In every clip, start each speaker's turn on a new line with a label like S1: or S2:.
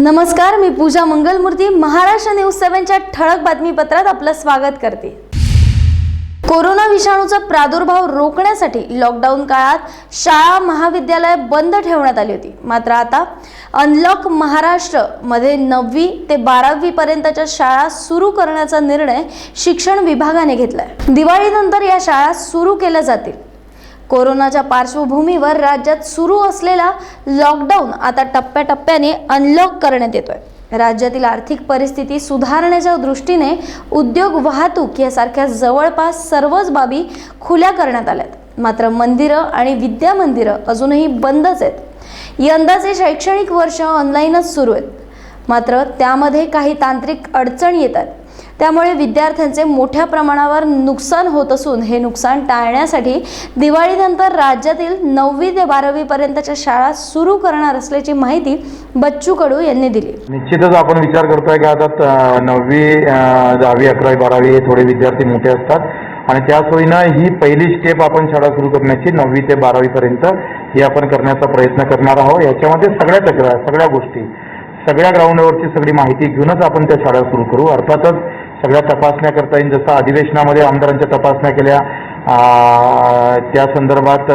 S1: नमस्कार, मी पूजा मंगलमूर्ती महाराष्ट्र न्यूज 7 च्या ठळक बातमीपत्रात आपलं स्वागत करते। कोरोना विषाणूचा प्रादुर्भाव रोखण्यासाठी लॉकडाऊन काळात शाळा महाविद्यालय बंद ठेवण्यात आली होती। मात्र आता अनलॉक महाराष्ट्र मध्ये 9वी ते 12वी पर्यंतच्या शाळा सुरू करण्याचा निर्णय शिक्षण विभागाने घेतलाय। दिवाळीनंतर या शाळा सुरू केल्या जातील। कोरोनाच्या पार्श्वभूमीवर राज्यात सुरू असलेला लॉकडाऊन आता टप्प्याटप्प्याने अनलॉक करण्यात येतोय। राज्यातील आर्थिक परिस्थिती सुधारण्याच्या दृष्टीने उद्योग, वाहतूक यासारख्या जवळपास सर्वच बाबी खुल्या करण्यात आल्यात। मात्र मंदिरं आणि विद्या मंदिरं अजूनही बंदच आहेत। यंदाचे शैक्षणिक वर्ष ऑनलाईनच सुरू आहेत, मात्र त्यामध्ये काही तांत्रिक अडचणी येतात। त्यामुळे विद्यार्थ्यांचे मोठ्या प्रमाणावर नुकसान होत असून हे नुकसान टाळण्यासाठी दिवाळीनंतर राज्यातील 9वी ते 12वी पर्यंतच्या शाळा सुरू करणार असल्याची माहिती बच्चू कडू यांनी दिली।
S2: निश्चितच आपण विचार करतोय की आता 9वी 10वी 11वी 12वी हे थोडे विद्यार्थी मोठे असतात आणि त्या सोयीनं ही पहिली स्टेप आपण शाळा सुरू करण्याची 9वी ते 12वी पर्यंत ही आपण करण्याचा प्रयत्न करणार आहोत। याच्यामध्ये सगळ्या गोष्टी सगळ्या ग्राउंडवरची सगळी माहिती घेऊनच आपण त्या शाळा सुरू करू। अर्थातच सगळ्या तपासण्या करता येईल, जसं अधिवेशनामध्ये आमदारांच्या तपासण्या केल्या त्या संदर्भात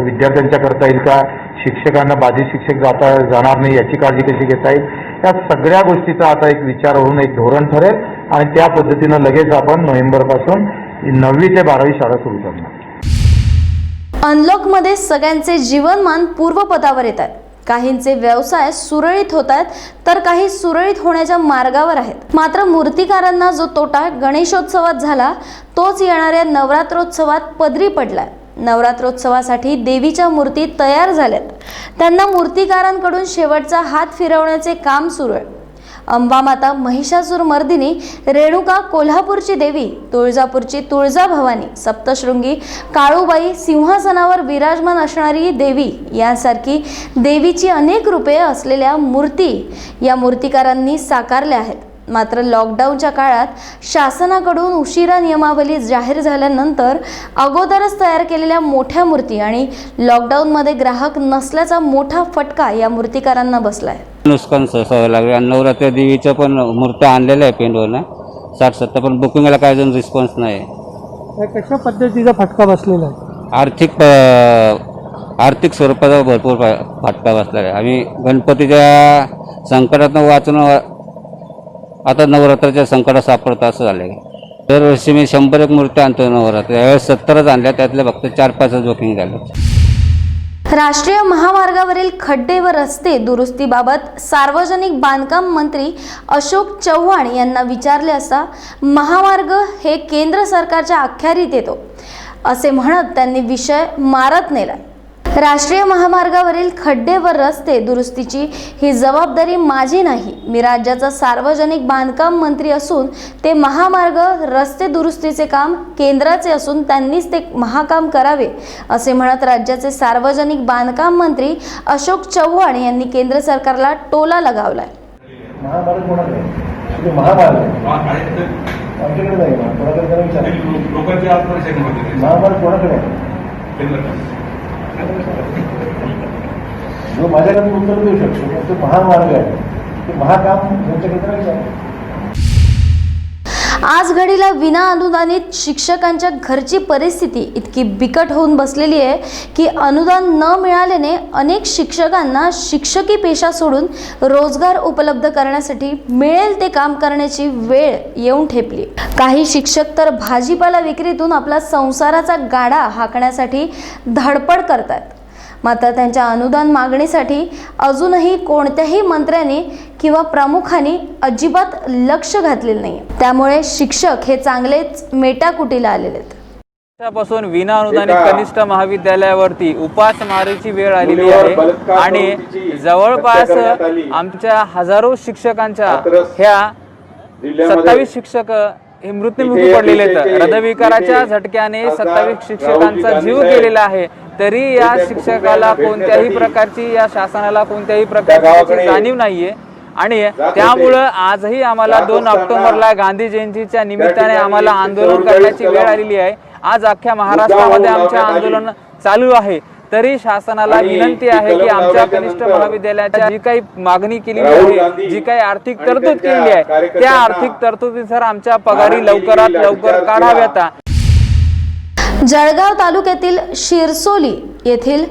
S2: विद्यार्थ्यांच्या करता येईल का, शिक्षकांना बाधित शिक्षक जाणार नाही याची काळजी कशी घेता येईल, या सगळ्या गोष्टीचा आता एक विचार होऊन एक धोरण ठरेल आणि त्या पद्धतीनं लगेच आपण नोव्हेंबरपासून 9वी ते 12वी शाळा सुरू करणार।
S1: अनलॉक मध्ये सगळ्यांचे जीवनमान पूर्वपदावर येत आहे। काहींचे व्यवसाय सुरळीत होत आहेत तर काही सुरळीत होण्याच्या मार्गावर आहेत। मात्र मूर्तिकारांना जो तोटा गणेशोत्सवात झाला तोच येणाऱ्या नवरात्रोत्सवात पदरी पडलाय। नवरात्रोत्सवासाठी देवीच्या मूर्ती तयार झाल्यात, त्यांना मूर्तिकारांकडून शेवटचा हात फिरवण्याचे काम सुरू आहे। अंबामाता महिषासूर मर्दिनी, रेणुका कोल्हापूरची देवी, तुळजापूरची तुळजाभवानी, सप्तशृंगी काळूबाई, सिंहासनावर विराजमान असणारी देवी यांसारखी देवीची अनेक रूपे असलेल्या मूर्ती या मूर्तिकारांनी साकारल्या आहेत। मात्र लॉकडाऊनच्या काळात शासनाकडून उशिरा नियमावली जाहीर झाल्यानंतर अगोदरच तयार केलेल्या मोठ्या मूर्ती आणि लॉकडाऊनमध्ये ग्राहक नसल्याचा मोठा फटका या मूर्तिकारांना बसलाय।
S3: नुकसान सोसावं लागले आणि नवरात्र देवीच्या पण मूर्त्या आणलेल्या आहे पेंडवरनं 60-70, पण बुकिंगला काय अजून रिस्पॉन्स नाही।
S4: कशा पद्धतीचा फटका बसलेला आहे?
S3: आर्थिक स्वरूपाचा भरपूर फटका बसला आहे। आम्ही गणपतीच्या संकटातून वाचून आता नवरात्राच्या संकटात सापडतं असं झालं आहे। दरवर्षी मी 100 मूर्त्या आणतो नवरात्र, यावेळेस 70च आणल्या, त्यातल्या फक्त 4-5 बुकिंग झालं।
S1: राष्ट्रीय महामार्गावरील खड्डे व रस्ते दुरुस्तीबाबत सार्वजनिक बांधकाम मंत्री अशोक चव्हाण यांना विचारले असता महामार्ग हे केंद्र सरकारच्या अखत्यारीत येतो असे म्हणत त्यांनी विषय मारत नेला। राष्ट्रीय महामार्गावरील खड्डे व रस्ते दुरुस्तीची ही जबाबदारी माझी नाही। मी राज्याचा सार्वजनिक बांधकाम मंत्री असून ते महामार्ग रस्ते दुरुस्तीचे काम केंद्राचे असून त्यांनीच ते महाकाम करावे असे म्हणत राज्याचे सार्वजनिक बांधकाम मंत्री अशोक चव्हाण यांनी केंद्र सरकारला टोला लगावलाय।
S5: महामार्ग कोणाकडे आहे? महामार्ग आमच्याकडे नाही, लोकांची महामार्ग कोणाकडे आहे? जो माझ्याकडे उत्तर देऊ शकतो तो महामार्ग आहे, ते महाकाम त्यांच्याकडे आहे।
S1: आज घडीला विना अनुदानित शिक्षकांच्या घरची परिस्थिती इतकी बिकट होऊन बसलेली आहे की अनुदान न मिळाल्याने अनेक शिक्षकांना शिक्षकी पेशा सोडून रोजगार उपलब्ध करण्यासाठी मिळेल ते काम करण्याची वेळ येऊन ठेपली। काही शिक्षक तर भाजीपाला विक्रीतून आपला संसाराचा गाडा हाकण्यासाठी धडपड करतात। मात्र त्यांच्या अनुदान मागणीसाठी अजूनही कोणत्याही मंत्र्यांनी किंवा प्रमुखांनी अजिबात लक्ष घातलेलं नाही। त्यामुळे शिक्षक हे चांगलेच मेटाकुटीला आलेले आहेत।
S6: पासून विना अनुदानित कनिष्ठ महाविद्यालयावरती उपासमारीची वेळ आलेली आहे आणि जवळपास आमच्या हजारो शिक्षकांच्या ह्या 27 शिक्षक हे मृत्युमुखी पडलेले आहेत। हृदयविकाराच्या झटक्याने 27 शिक्षकांचा जीव गेलेला आहे, तरी या शिक्षकाला कोणत्याही प्रकारची, या शासनाला कोणत्याही प्रकारची जाणीव नाहीये आणि त्यामुळं आजही आम्हाला 2 ऑक्टोबरला गांधी जयंतीच्या निमित्ताने आम्हाला आंदोलन करण्याची वेळ आलेली आहे। आज अख्ख्या महाराष्ट्रामध्ये आमचे आंदोलन चालू आहे। तरी शासनाला विनंती आहे की आमच्या कनिष्ठ महाविद्यालयाच्या जी काही मागणी केलेली आहे, जी काही आर्थिक तरतूद केलेली आहे, त्या आर्थिक तरतुदीनुसार आमच्या पगारी लवकरात लवकर काढाव्यात.
S1: जळगाव तालुक्यातील शिरसोली येथील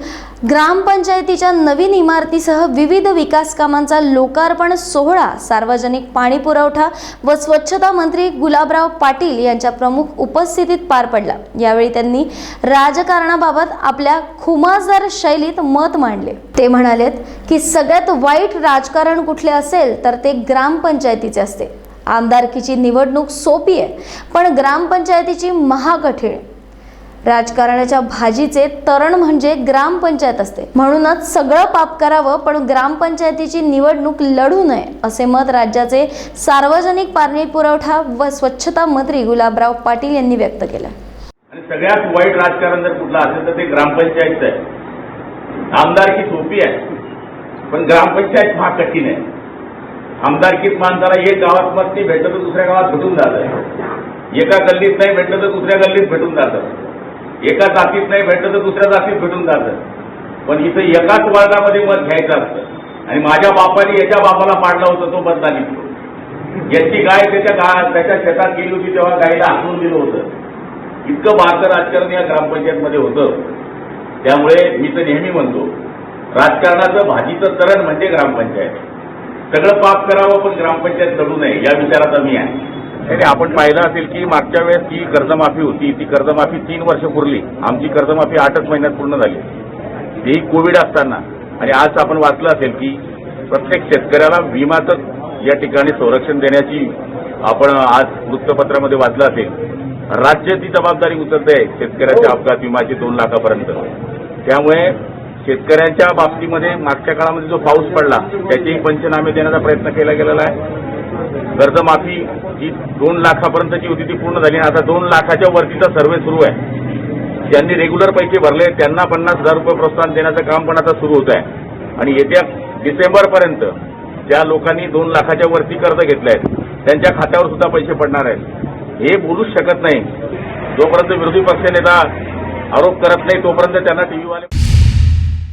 S1: ग्रामपंचायतीच्या नवीन इमारतीसह विविध विकास कामांचा लोकार्पण सोहळा सार्वजनिक पाणी पुरवठा व स्वच्छता मंत्री गुलाबराव पाटील यांच्या प्रमुख उपस्थितीत पार पडला. यावेळी त्यांनी राजकारणाबाबत आपल्या खुमासदार शैलीत मत मांडले. ते म्हणालेत की सगळ्यात वाईट राजकारण कुठले असेल तर ते ग्रामपंचायतीचे असते. आमदारकीची निवडणूक सोपी आहे, पण ग्रामपंचायतीची महाकठीण आहे. राजकारणाच्या भाजीचे तरण म्हणजे ग्रामपंचायत असते. म्हणूनच सगळं पाप करावं पण ग्रामपंचायतीची निवडणूक लढू नये असे मत राज्याचे सार्वजनिक पाणी पुरवठा व स्वच्छता मंत्री गुलाबराव पाटील यांनी व्यक्त केलं.
S7: आणि सगळ्यात वाईट राजकारण जर कुठलं असेल तर ते ग्रामपंचायतचं आहे. आमदारकी सोपी आहे पण ग्रामपंचायत फार कठीण आहे. आमदारकीत माणसाला एक गावात मत नाही भेटलं तर दुसऱ्या गावात भेटून जातं, एका गल्लीत नाही भेटलं तर दुसऱ्या गल्लीत भेटून जातं, एका जातीत नाही भेटलं तर दुसऱ्या जातीत भेटून जातं. पण इथं एकाच वर्गामध्ये मत घ्यायचं असतं आणि माझ्या बापाने याच्या बापाला पाडला होता तो मतदान इथं. याची गाय त्याच्या शेतात गेली होती तेव्हा गायला हाकलून दिलं होतं. इतकं भारत राजकारण या ग्रामपंचायतमध्ये होतं. त्यामुळे मी तर नेहमी म्हणतो राजकारणाचं भाजीचं तरण म्हणजे ग्रामपंचायत. सगळं पाप करावं पण ग्रामपंचायत लढू नये या विचाराचा मी आहे. त्याने आपण पाहिलं असेल की मागच्या वेळेस जी कर्जमाफी होती ती कर्जमाफी 3 वर्ष पुरली. आमची कर्जमाफी 8च महिन्यात पूर्ण झाली, तेही कोविड असताना. आणि आज आपण वाचलं असेल की प्रत्येक शेतकऱ्याला विमाचं या ठिकाणी संरक्षण देण्याची आपण आज वृत्तपत्रामध्ये वाचलं असेल. राज्य ती जबाबदारी उचलते शेतकऱ्याच्या अपघात विमाची 2 लाखापर्यंत. त्यामुळे शेतकऱ्यांच्या बाबतीमध्ये मागच्या काळामध्ये जो पाऊस पडला त्याचेही पंचनामे देण्याचा प्रयत्न केला गेलेला आहे. कर्जमाफी जी 2 लाखापर्यंतची होती ती पूर्ण झाली. आता 2 लाखाच्या वरतीचा सर्व्हे सुरू आहे. ज्यांनी रेग्युलर पैसे भरले त्यांना 50,000 रुपये प्रोत्साहन देण्याचं काम पण आता सुरू होत आहे. आणि येत्या डिसेंबरपर्यंत ज्या लोकांनी 2 लाखाच्या वरती कर्ज घेतले आहेत त्यांच्या खात्यावर सुद्धा पैसे पडणार आहेत. हे बोलूच शकत नाही. जोपर्यंत विरोधी पक्षनेता आरोप करत नाही तोपर्यंत त्यांना टीव्हीवाले.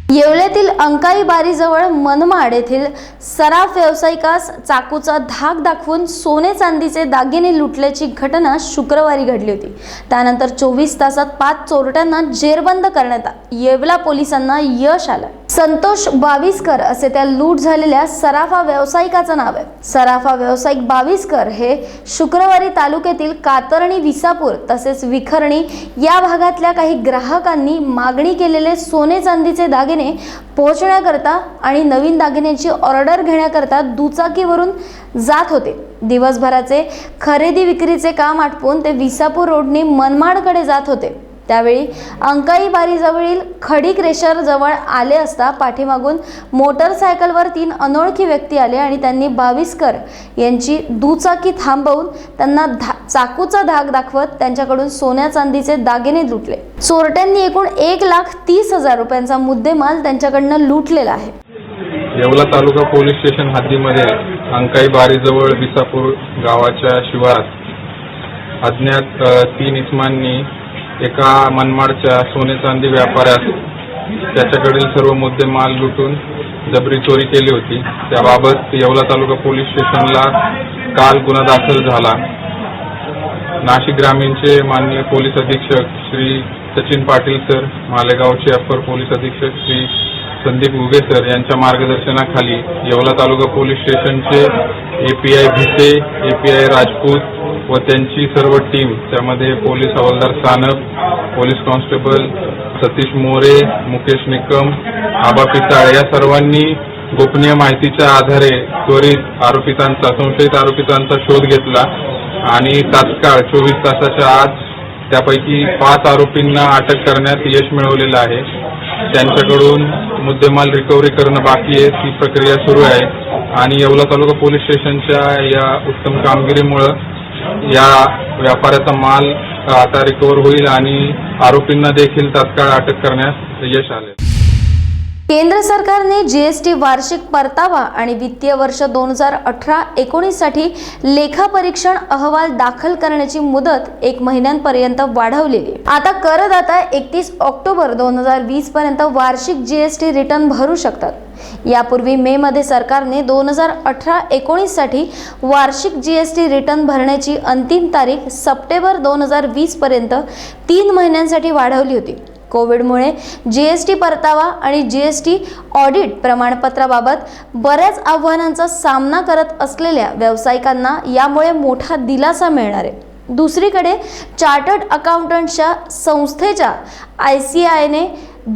S1: येवल्यातील अंकाई बारीजवळ मनमाड येथील सराफ व्यावसायिकास चाकूचा धाक दाखवून सोने चांदीचे दागिने लुटल्याची घटना शुक्रवारी घडली होती. त्यानंतर 24 तासात 5 चोरट्यांना जेरबंद करण्यात येवला पोलिसांना यश आलं. संतोष बाविस्कर असे त्या लूट झालेल्या सराफा व्यावसायिकाचं नाव आहे. सराफा व्यावसायिक बाविस्कर हे शुक्रवारी तालुक्यातील कातरणी, विसापूर तसेच विखरणी या भागातल्या काही ग्राहकांनी मागणी केलेले सोने चांदीचे दागिने पोहोचण्याकरता आणि नवीन दागिन्यांची ऑर्डर घेण्याकरता दुचाकीवरून जात होते. दिवसभराचे खरेदी विक्रीचे काम आटपून ते विसापूर रोडने मनमाडकडे जात होते. त्यावेळी अंकाई बारीजवळील खडी क्रेशर जवळ आले असता पाठीमागून मोटरसायकलवर 3 अनोळखी व्यक्ती आले आणि त्यांनी बाविस्कर यांची दुचाकी थांबवून त्यांना चाकूचा धाक दाखवत त्यांच्याकडून सोन्या चांदीचे दागिने लुटले. चोरट्यांनी एकूण 1,30,000 रुपयांचा मुद्देमाल त्यांच्याकडनं लुटलेला आहे.
S8: येवला तालुका पोलीस स्टेशन हद्दीमध्ये अंकाई बारीजवळ विसापूर गावाच्या शिवारात अज्ञात 3 इसमांनी एका मनमाडच्या सोने चांदी व्यापाऱ्यास त्याच्याकडील सर्व मुद्देमाल लुटून जबरी चोरी केली होती. त्याबाबत येवला तालुका पोलीस स्टेशनला काल गुन्हा दाखल झाला. नाशिक ग्रामीणचे माननीय पोलीस अधीक्षक श्री सचिन पाटील सर, मालेगावचे अप्पर पोलीस अधीक्षक श्री संदीप उगे सर यांच्या मार्गदर्शनाखाली येवला तालुका पोलीस स्टेशनचे API भिसे, API राजपूत व त्यांची सर्व टीम, त्यामध्ये पोलीस हवालदार सानप, पोलीस कॉन्स्टेबल सतीश मोरे, मुकेश निकम, आबा पिसाळ या सर्वांनी गोपनीय माहितीच्या आधारे त्वरित संशयित आरोपितांचा शोध घेतला आणि तात्काळ 24 तासाच्या आत त्यापैकी 5 आरोपींना अटक करण्यात यश मिळवलेलं आहे. त्यांच्याकडून मुद्देमाल रिकव्हरी करणं बाकी आहे, ती प्रक्रिया सुरू आहे. आणि येवला तालुका पोलीस स्टेशनच्या या उत्तम कामगिरीमुळं या व्यापाऱ्याचा माल आता रिकव्हर होईल आणि आरोपींना देखील तात्काळ अटक करण्यास यश आले.
S1: केंद्र सरकारने जीएसटी वार्षिक परतावा आणि वित्तीय वर्ष 2018-19 साठी लेखापरीक्षण अहवाल दाखल करण्याची मुदत 1 महिन्यांपर्यंत वाढवलेली आहे. आता करदाता 31 ऑक्टोबर 2020 पर्यंत वार्षिक जीएसटी रिटर्न भरू शकतात. यापूर्वी मे मध्ये सरकारने 2018-19 साठी वार्षिक जीएसटी रिटर्न भरण्याची अंतिम तारीख सप्टेंबर 2020 पर्यंत 3 महिन्यांसाठी वाढवली होती. कोविडमुळे जीएसटी परतावा आणि जीएसटी ऑडिट प्रमाणपत्राबाबत बऱ्याच आव्हानांचा सामना करत असलेल्या व्यावसायिकांना यामुळे मोठा दिलासा मिळणार आहे. दुसरीकडे चार्टर्ड अकाउंटंट्सच्या संस्थेच्या ICAIने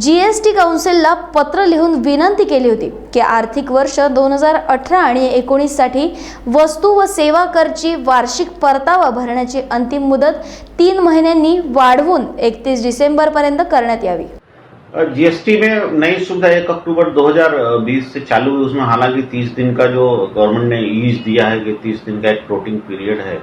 S1: जीएसटी काउन्सिलला पत्र लिहून विनंती केली होती की आर्थिक वर्ष 2018 आणि 19 साठी वस्तू व सेवा करची वार्षिक परतावा भरण्याची अंतिम मुदत 3 महिन्यांनी वाढवून 31 डिसेंबर पर्यंत करण्यात यावी.
S9: जीएसटी में नई सुविधा 1 अक्टूबर 2020 से चालू हुई. उसमें हालांकि 30 दिन का जो गवर्नमेंट ने ईज दिया है कि 30 दिन का एक फ्लोटिंग पीरियड है.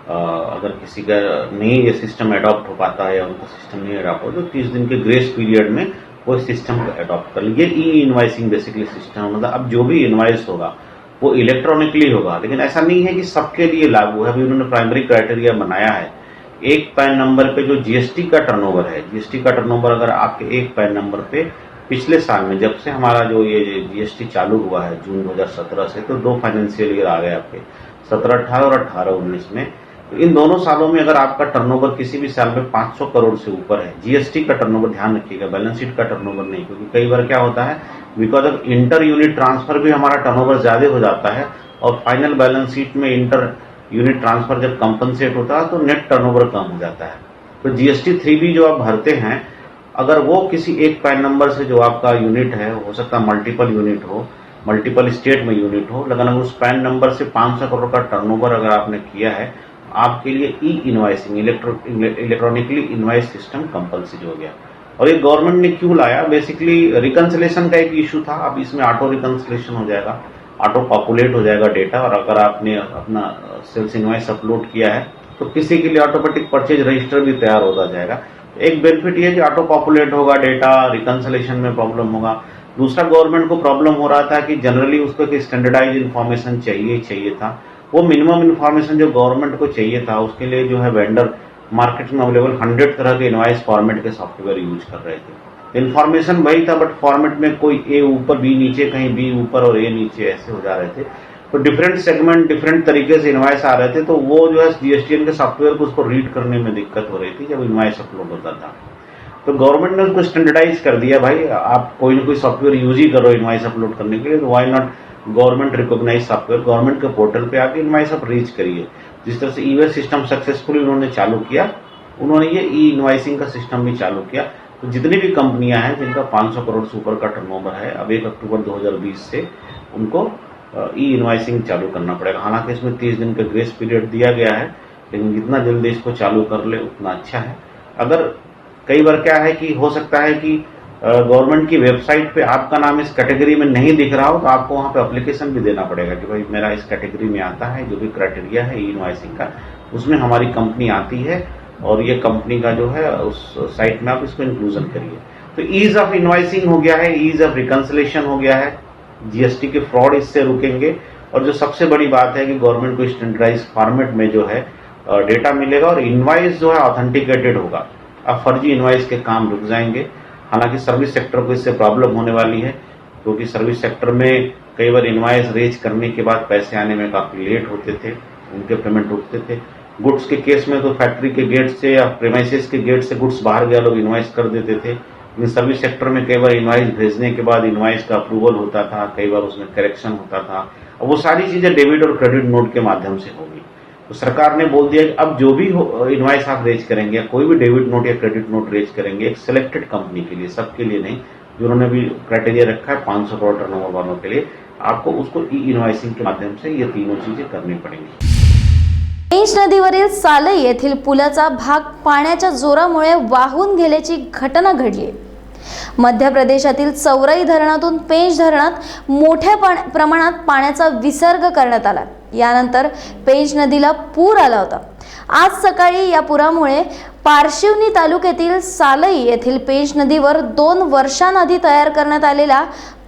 S9: अगर किसी का नहीं ये सिस्टम अडॉप्ट हो पाता है या उनका सिस्टम नहीं अडॉप्ट हो तो 30 दिन के ग्रेस पीरियड में वो सिस्टम को अडॉप्ट कर लीजिए. ई इनवाइसिंग बेसिकली सिस्टम, मतलब अब जो भी इनवाइस होगा वो इलेक्ट्रॉनिकली होगा. लेकिन ऐसा नहीं है कि सबके लिए लागू है. अभी उन्होंने प्राइमरी क्राइटेरिया बनाया है. एक पैन नंबर पे जो जीएसटी का टर्नओवर है, जीएसटी का टर्नओवर अगर आपके एक पैन नंबर पे पिछले साल में जब से हमारा जो ये जीएसटी चालू हुआ है जून 2017 से, तो 2 फाइनेंशियल ईयर आ गए आपके 17-18 और 18-19 में. तो इन दोनों सालों में अगर आपका टर्नओवर किसी भी साल में 500 करोड़ से ऊपर है, जीएसटी का टर्नओवर, ध्यान रखिएगा, बैलेंस शीट का टर्नओवर नहीं, क्योंकि कई बार क्या होता है because of inter unit transfer भी हमारा टर्नओवर ज्यादा हो जाता है और फाइनल बैलेंस शीट में इंटर यूनिट ट्रांसफर जब कंपनसेट होता है तो नेट टर्नओवर कम हो जाता है. तो जीएसटी 3B जो आप भरते हैं, अगर वो किसी एक पैन नंबर से जो आपका यूनिट है, हो सकता है मल्टीपल यूनिट हो, मल्टीपल स्टेट में यूनिट हो, लेकिन अगर उस पैन नंबर से 500 करोड़ का टर्नओवर अगर आपने किया है, आपके लिए E invoicing, electronically invoice system compulsory हो गया. और ये गवर्नमेंट ने क्यों लाया? बेसिकली रिकंसिलेशन का एक इशू था. अब इसमें ऑटो रिकंसिलेशन हो जाएगा, ऑटो पॉपुलेट हो जाएगा डेटा. और अगर आपने अपना सेल्स इनवाइस अपलोड किया है तो किसी के लिए ऑटोमेटिक परचेज रजिस्टर भी तैयार होता जाएगा. एक बेनिफिट ये है कि ऑटो पॉपुलेट होगा डेटा, रिकंसिलेशन में प्रॉब्लम होगा. दूसरा, गवर्नमेंट को प्रॉब्लम हो रहा था कि जनरली उसको एक स्टैंडर्डाइज इन्फॉर्मेशन चाहिए था. वो मिनिमम इन्फॉर्मेशन जो गवर्नमेंट को चाहिए था उसके लिए जो है वेंडर मार्केट में अवेलेबल 100 तरह के इनवाइस फॉर्मेट के सॉफ्टवेयर यूज कर रहे थे. इन्फॉर्मेशन वही था, बट फॉर्मेट में कोई ए ऊपर बी नीचे, कहीं बी ऊपर और ए नीचे ऐसे हो जा रहे थे. तो डिफरेंट सेगमेंट डिफरेंट तरीके से इनवाइस आ रहे थे. तो वो जो है जीएसटीएन के सॉफ्टवेयर को उसको रीड करने में दिक्कत हो रही थी जब इनवाइस अपलोड होता था. तो गवर्नमेंट ने उसको स्टैंडर्डाइज कर दिया, भाई आप कोई ना कोई सॉफ्टवेयर यूज ही करो इनवाइस अपलोड करने के लिए. तो why not government recognise software, government के पोर्टल पे आके इनवाइस आप रीच करिए. जिस तरह से ईवेस सिस्टम सक्सेसफुली उन्होंने चालू किया, उन्होंने ये ई इनवाइसिंग का सिस्टम भी चालू किया. तो जितनी भी कंपनियां हैं जिनका 500 करोड़ से ऊपर का टर्नओवर है, अब 1 अक्टूबर 2020 से उनको ई इनवाइसिंग चालू करना पड़ेगा. हालांकि इसमें 30 दिन का ग्रेस पीरियड दिया गया है, लेकिन जितना जल्दी इसको चालू कर ले उतना अच्छा है. अगर कई बार क्या है कि हो सकता है कि गवर्नमेंट की वेबसाइट पे आपका नाम इस कैटेगरी में नहीं दिख रहा हो, तो आपको वहां पे एप्लीकेशन भी देना पड़ेगा कि भाई मेरा इस कैटेगरी में आता है. जो भी क्राइटेरिया है ई इनवाइसिंग का, उसमें हमारी कंपनी आती है और ये कंपनी का जो है उस साइट में आप इसको इंक्लूजन करिए. तो ईज ऑफ इनवाइसिंग हो गया है, ईज ऑफ रिकंसिलेशन हो गया है, जीएसटी के फ्रॉड इससे रुकेंगे. और जो सबसे बड़ी बात है कि गवर्नमेंट को स्टैंडर्डाइज फॉर्मेट में जो है डेटा मिलेगा और इनवाइस जो है ऑथेंटिकेटेड होगा. अब फर्जी इनवाइस के काम रुक जाएंगे. हालांकि सर्विस सेक्टर को इससे प्रॉब्लम होने वाली है, क्योंकि सर्विस सेक्टर में कई बार इनवाइस रेज करने के बाद पैसे आने में काफी लेट होते थे, उनके पेमेंट रुकते थे. गुड्स के केस में तो फैक्ट्री के गेट से या प्रेमाइसेस के गेट से गुड्स बाहर गया लोग इनवाइस कर देते थे. लेकिन सर्विस सेक्टर में कई बार इनवाइस भेजने के बाद इनवाइस का अप्रूवल होता था, कई बार उसमें करेक्शन होता था. अब वो सारी चीजें डेबिट और क्रेडिट नोट के माध्यम से होगी. तो सरकार ने बोल दिया कि अब जो भी इनवाइस आप रेज करेंगे, कोई भी डेबिट नोट या क्रेडिट नोट रेज करेंगे, एक सिलेक्टेड कंपनी के लिए, सबके लिए नहीं, जिन्होंने भी क्राइटेरिया रखा है 500 करोड़ टर्नओवर वालों के लिए, आपको उसको ई इनवाइसिंग के माध्यम से ये तीनों चीजें करनी पड़ेंगी.
S1: पेंच नदीवरील सालई येथील पुलाचा भाग पाण्याच्या जोरामुळे वाहून गेल्याची घटना घडली. मध्य प्रदेशातील चौराई धरणातून पेंच धरणात मोठ्या प्रमाणात पाण्याचा विसर्ग करण्यात आला. यानंतर पेंच नदीला पूर आला होता. आज सकाळी या पुरामुळे पारशिवनी तालुक्यातील सालई येथील पेंच नदीवर 2 वर्षांआधी तयार करण्यात आलेला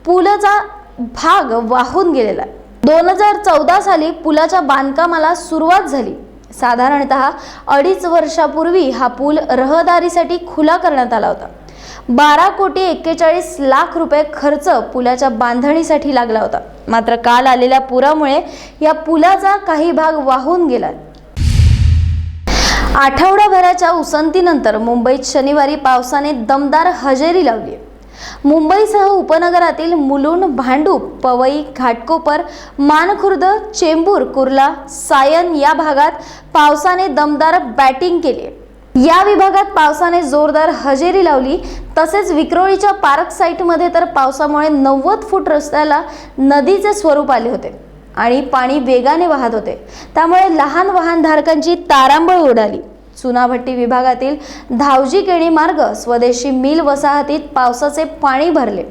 S1: पुलाचा भाग वाहून गेलेला आहे. 2014 साली पुलाच्या बांधकामाला सुरुवात झाली. साधारणतः 2.5 वर्षापूर्वी हा पूल रहदारीसाठी खुला करण्यात आला होता. 12,41,00,000 रुपये खर्च पुलाच्या बांधणीसाठी लागला होता. मात्र काल आलेल्या पुरामुळे या पुलाचा काही भाग वाहून गेला. आठवडाभराच्या उसंतीनंतर मुंबईत शनिवारी पावसाने दमदार हजेरी लावली. मुंबईसह उपनगरातील मुलुंड, भांडूप, पवई, घाटकोपर, मानखुर्द, चेंबूर, कुर्ला, सायन या भागात पावसाने दमदार बॅटिंग केली. या विभागात पावसाने जोरदार हजेरी लावली. तसेच विक्रोळीच्या पार्क साईटमध्ये तर पावसामुळे 90 फूट रस्त्याला नदीचे स्वरूप आले होते आणि पाणी वेगाने वाहत होते. त्यामुळे लहान वाहनधारकांची तारांबळ उडाली. चुनाभट्टी विभागातील धावजी केणी मार्ग, स्वदेशी मिल वसाहतीत पावसाचे पाणी भरले.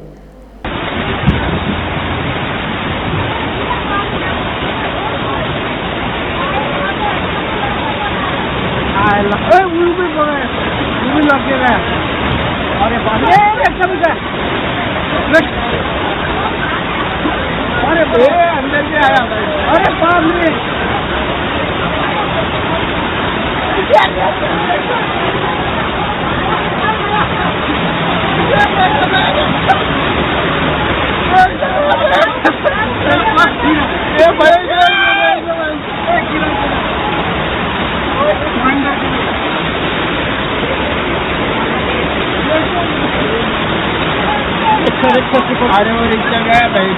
S5: अरे वो रिक्शा गया भाई,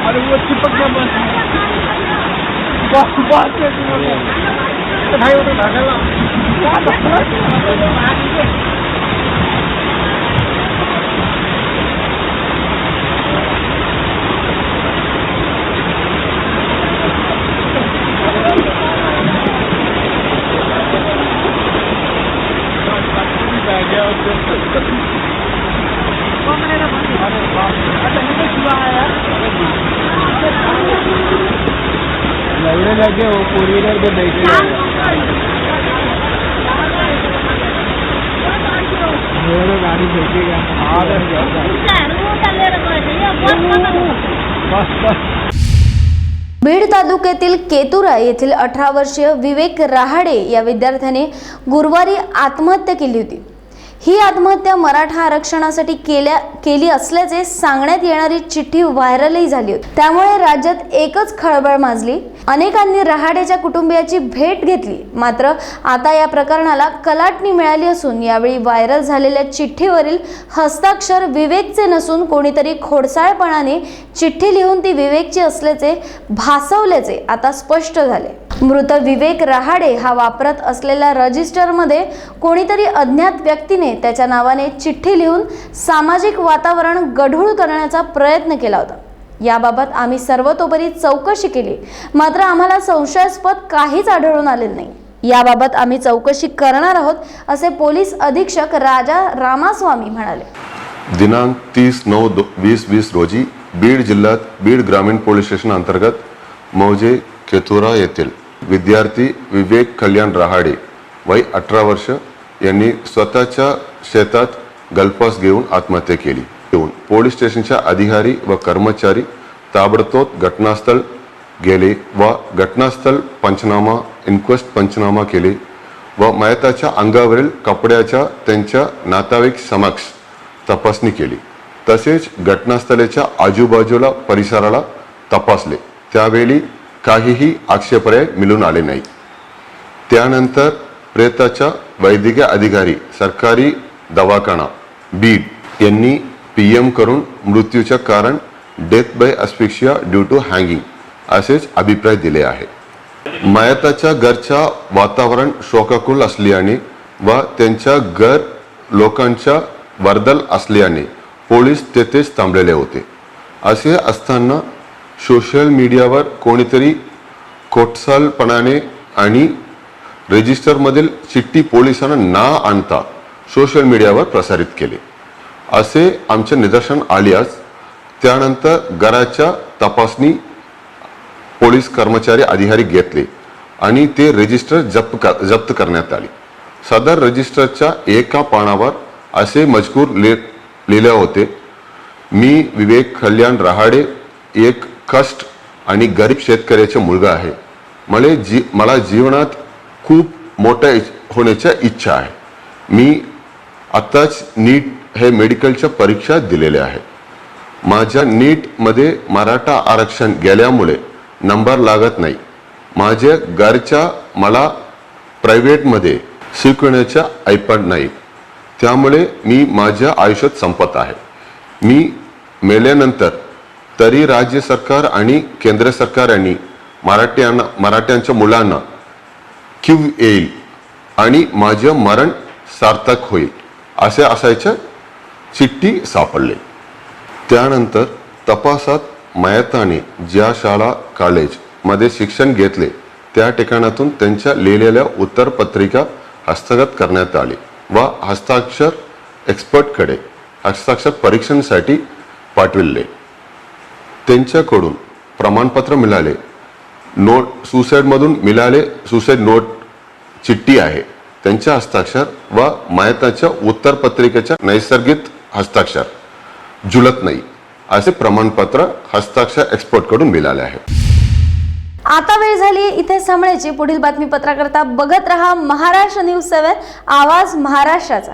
S5: अरे वो चिपक गया बस भाई, वो तो भागला लगे वो फोर व्हीलर पे बैठे गाड़ी फेंकेगा.
S1: बीड तालुक्यातील केतुरा येथील 18 वर्षीय विवेक रहाडे या विद्यार्थ्याने गुरुवारी आत्महत्या केली होती. ही आत्महत्या मराठा आरक्षणासाठी केली असल्याचे सांगण्यात येणारी चिठ्ठी व्हायरलही झाली होती. त्यामुळे राज्यात एकच खळबळ माजली. अनेकांनी रहाडेच्या कुटुंबियाची भेट घेतली. मात्र आता या प्रकरणाला कलाटणी मिळाली असून यावेळी व्हायरल झालेल्या चिठ्ठीवरील हस्ताक्षर विवेकचे नसून कोणीतरी खोडसाळपणाने चिठ्ठी लिहून ती विवेकची असल्याचे भासवल्याचे आता स्पष्ट झाले. मृत विवेक रहाडे हा वापरत असलेल्या रजिस्टरमध्ये कोणीतरी अज्ञात व्यक्तीने त्याच्या नावाने चिठ्ठी लिहून सामाजिक वातावरण गढूळ करण्याचा प्रयत्न केला होता. याबाबत आम्ही सर्वतोपरी चौकशी केली, मात्र आम्हाला संशयास्पद काहीच आढळून आलेलं नाही. याबाबत आम्ही चौकशी करणार आहोत, असे पोलीस अधीक्षक राजा रामास्वामी म्हणाले.
S10: दिनांक 30/9/2020 रोजी बीड जिल्ह्यात बीड ग्रामीण पोलीस स्टेशन अंतर्गत मौजे केतुरा येथील विद्यार्थी विवेक कल्याण रहाडे वय 18 वर्ष यांनी स्वतःच्या शेतात गलफास घेऊन आत्महत्या केली. पोलीस स्टेशनच्या अधिकारी व कर्मचारी ताबडतोब घटनास्थळ गेले व घटनास्थळ पंचनामा इन्क्वेस्ट पंचनामा केले व मयताच्या अंगावरील कपड्याच्या त्यांच्या नातेवाईक समक्ष तपासणी केली. तसेच घटनास्थळाच्या आजूबाजूला परिसराला तपासले. त्यावेळी काहीही आक्षेपार्ह मिळून आले नाही. त्यानंतर प्रेताच्या वैद्यकीय अधिकारी सरकारी दवाखाना बीड यांनी PM करून मृत्यूचे कारण death by asphyxia due to hanging असेच अभिप्राय दिले आहे. मयताच्या घरच्या वातावरण शोकाकुल असल्याने व त्यांच्या घर लोकांच्या वर्दळ असल्याने पोलीस तेथेच थांबलेले होते. असे असताना सोशल मीडियावर कोणीतरी खोटसालपणाने आणि रजिस्टरमधील चिठ्ठी पोलिसांना न आणता सोशल मीडियावर प्रसारित केले असे आमचे निदर्शन आल्यास त्यानंतर घराच्या तपासणी पोलीस कर्मचारी अधिकारी घेतले आणि ते रजिस्टर जप्त करण्यात आले. सदर रजिस्टरच्या एका पानावर असे मजकूर लिहिले होते: मी विवेक कल्याण रहाडे एक कष्ट आणि गरीब शेतकऱ्याचा मुलगा आहे. मला जीवनात खूप मोठा होण्याची इच्छा आहे. मी आताच नीट हे मेडिकलच्या परीक्षा दिलेल्या आहेत. माझ्या नीटमध्ये मराठा आरक्षण गेल्यामुळे नंबर लागत नाही. माझ्या घरच्या मला प्रायव्हेटमध्ये शिकवण्याच्या ऐपत नाही. त्यामुळे मी माझ्या आयुष्यात संपत आहे. मी मेल्यानंतर तरी राज्य सरकार आणि केंद्र सरकारांनी मराठ्यांच्या मुलांना किव येईल आणि माझे मरण सार्थक होईल असे असायच्या चिठ्ठी सापडले. त्यानंतर तपासात मयताने ज्या शाळा कॉलेजमध्ये शिक्षण घेतले त्या ठिकाणातून त्यांच्या लिहिलेल्या उत्तरपत्रिका हस्तगत करण्यात आली व हस्ताक्षर एक्सपर्टकडे हस्ताक्षर परीक्षणासाठी पाठविले. त्यांच्याकडून प्रमाणपत्र मिळाले. नोट सुसाईडमधून मिळाले. सुसाईड नोट चिठ्ठी आहे. त्यांच्या हस्ताक्षर व मयताच्या उत्तरपत्रिकेच्या नैसर्गिक हस्ताक्षर जुळत नाही असे प्रमाणपत्र हस्ताक्षर एक्सपर्टकडून मिळाले आहे.
S1: आता वेळ झाली इथे थांबण्याची. पुढील बातमीपत्राकरता बघत रहा महाराष्ट्र न्यूज 7, आवाज महाराष्ट्राचा.